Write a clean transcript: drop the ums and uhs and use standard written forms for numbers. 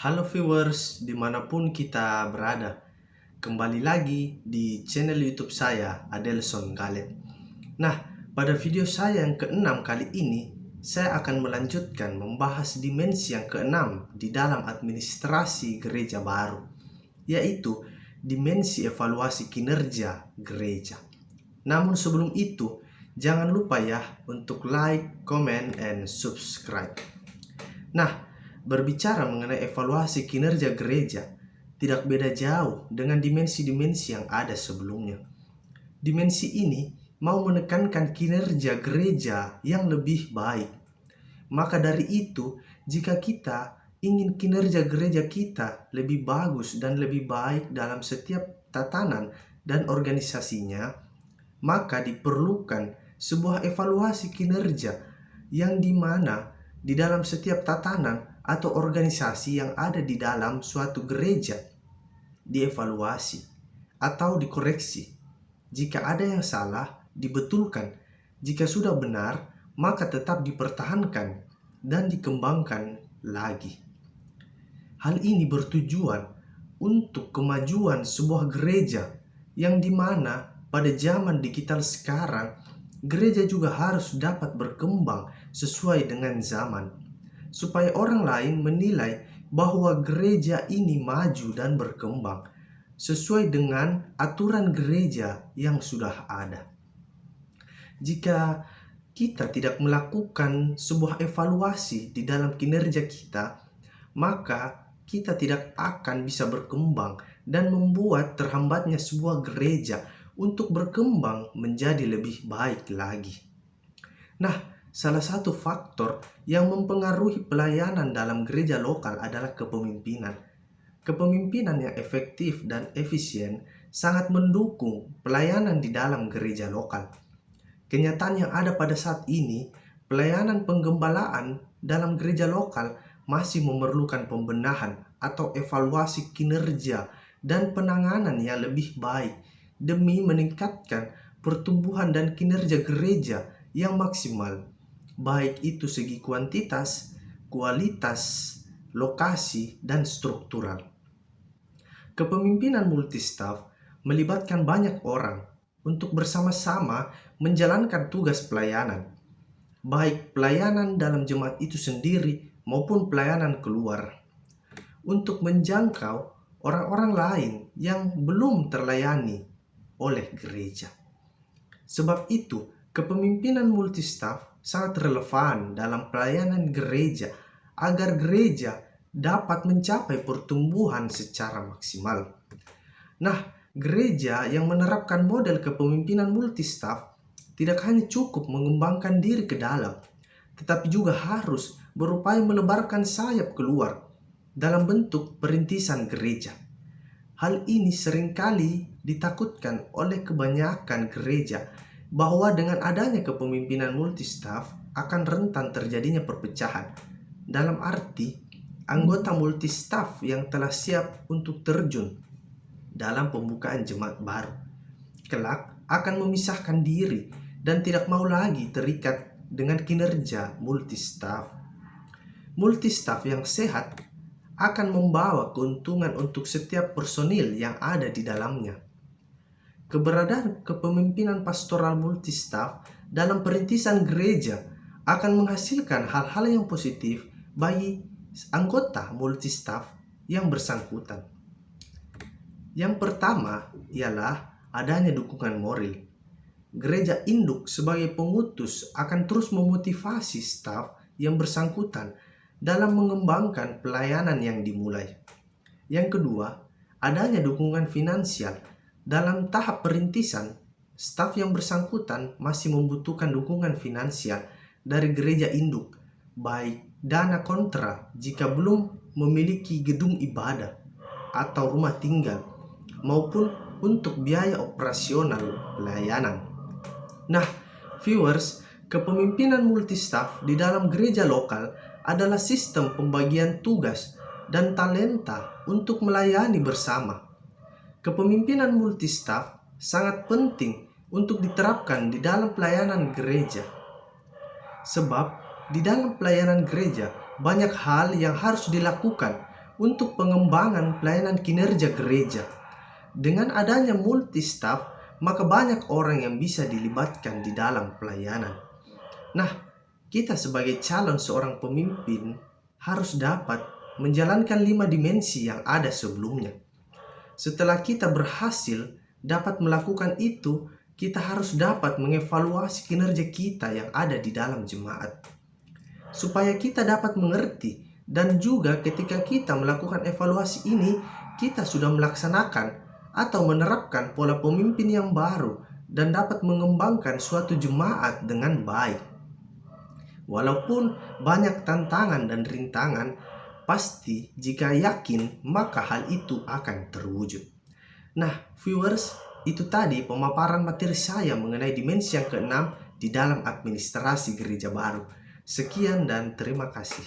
Halo viewers, dimanapun kita berada. Kembali lagi di channel YouTube saya, Adelson Galet. Nah, pada video saya yang keenam kali ini, saya akan melanjutkan membahas dimensi yang keenam di dalam administrasi gereja baru, yaitu dimensi evaluasi kinerja gereja. Namun sebelum itu, jangan lupa ya untuk like, comment, and subscribe. Nah, berbicara mengenai evaluasi kinerja gereja, tidak beda jauh dengan dimensi-dimensi yang ada sebelumnya. Dimensi ini mau menekankan kinerja gereja yang lebih baik. Maka dari itu, jika kita ingin kinerja gereja kita lebih bagus dan lebih baik dalam setiap tatanan dan organisasinya, maka diperlukan sebuah evaluasi kinerja yang dimana di dalam setiap tatanan atau organisasi yang ada di dalam suatu gereja dievaluasi atau dikoreksi. Jika ada yang salah, dibetulkan. Jika sudah benar, maka tetap dipertahankan dan dikembangkan lagi. Hal ini bertujuan untuk kemajuan sebuah gereja yang dimana pada zaman digital sekarang, gereja juga harus dapat berkembang sesuai dengan zaman, supaya orang lain menilai bahwa gereja ini maju dan berkembang sesuai dengan aturan gereja yang sudah ada. Jika kita tidak melakukan sebuah evaluasi di dalam kinerja kita, maka kita tidak akan bisa berkembang dan membuat terhambatnya sebuah gereja untuk berkembang menjadi lebih baik lagi. Nah, salah satu faktor yang mempengaruhi pelayanan dalam gereja lokal adalah kepemimpinan. Kepemimpinan yang efektif dan efisien sangat mendukung pelayanan di dalam gereja lokal. Kenyataan yang ada pada saat ini, pelayanan penggembalaan dalam gereja lokal masih memerlukan pembenahan atau evaluasi kinerja dan penanganan yang lebih baik demi meningkatkan pertumbuhan dan kinerja gereja yang maksimal, baik itu segi kuantitas, kualitas, lokasi, dan struktural. Kepemimpinan multistaff melibatkan banyak orang untuk bersama-sama menjalankan tugas pelayanan, baik pelayanan dalam jemaat itu sendiri maupun pelayanan keluar, untuk menjangkau orang-orang lain yang belum terlayani oleh gereja. Sebab itu, kepemimpinan multistaff sangat relevan dalam pelayanan gereja agar gereja dapat mencapai pertumbuhan secara maksimal. Nah, gereja yang menerapkan model kepemimpinan multistaff tidak hanya cukup mengembangkan diri ke dalam, tetapi juga harus berupaya melebarkan sayap keluar dalam bentuk perintisan gereja. Hal ini seringkali ditakutkan oleh kebanyakan gereja bahwa dengan adanya kepemimpinan multistaff akan rentan terjadinya perpecahan. Dalam arti, anggota multistaff yang telah siap untuk terjun dalam pembukaan jemaat baru kelak akan memisahkan diri dan tidak mau lagi terikat dengan kinerja multistaff. Multistaff yang sehat akan membawa keuntungan untuk setiap personil yang ada di dalamnya. Keberadaan kepemimpinan pastoral multistaff dalam perintisan gereja akan menghasilkan hal-hal yang positif bagi anggota multistaff yang bersangkutan. Yang pertama ialah adanya dukungan moral. Gereja induk sebagai pengutus akan terus memotivasi staf yang bersangkutan dalam mengembangkan pelayanan yang dimulai. Yang kedua, adanya dukungan finansial. Dalam tahap perintisan, staf yang bersangkutan masih membutuhkan dukungan finansial dari gereja induk, baik dana kontra jika belum memiliki gedung ibadah atau rumah tinggal, maupun untuk biaya operasional pelayanan. Nah, viewers, kepemimpinan multistaff di dalam gereja lokal adalah sistem pembagian tugas dan talenta untuk melayani bersama. Kepemimpinan multistaff sangat penting untuk diterapkan di dalam pelayanan gereja. Sebab di dalam pelayanan gereja banyak hal yang harus dilakukan untuk pengembangan pelayanan kinerja gereja. Dengan adanya multi-staff, maka banyak orang yang bisa dilibatkan di dalam pelayanan. Nah, kita sebagai calon seorang pemimpin harus dapat menjalankan 5 dimensi yang ada sebelumnya. Setelah kita berhasil dapat melakukan itu, kita harus dapat mengevaluasi kinerja kita yang ada di dalam jemaat, supaya kita dapat mengerti, dan juga ketika kita melakukan evaluasi ini, kita sudah melaksanakan atau menerapkan pola pemimpin yang baru dan dapat mengembangkan suatu jemaat dengan baik. Walaupun banyak tantangan dan rintangan, pasti jika yakin maka hal itu akan terwujud. Nah, viewers, itu tadi pemaparan materi saya mengenai dimensi yang keenam di dalam administrasi gereja baru. Sekian dan terima kasih.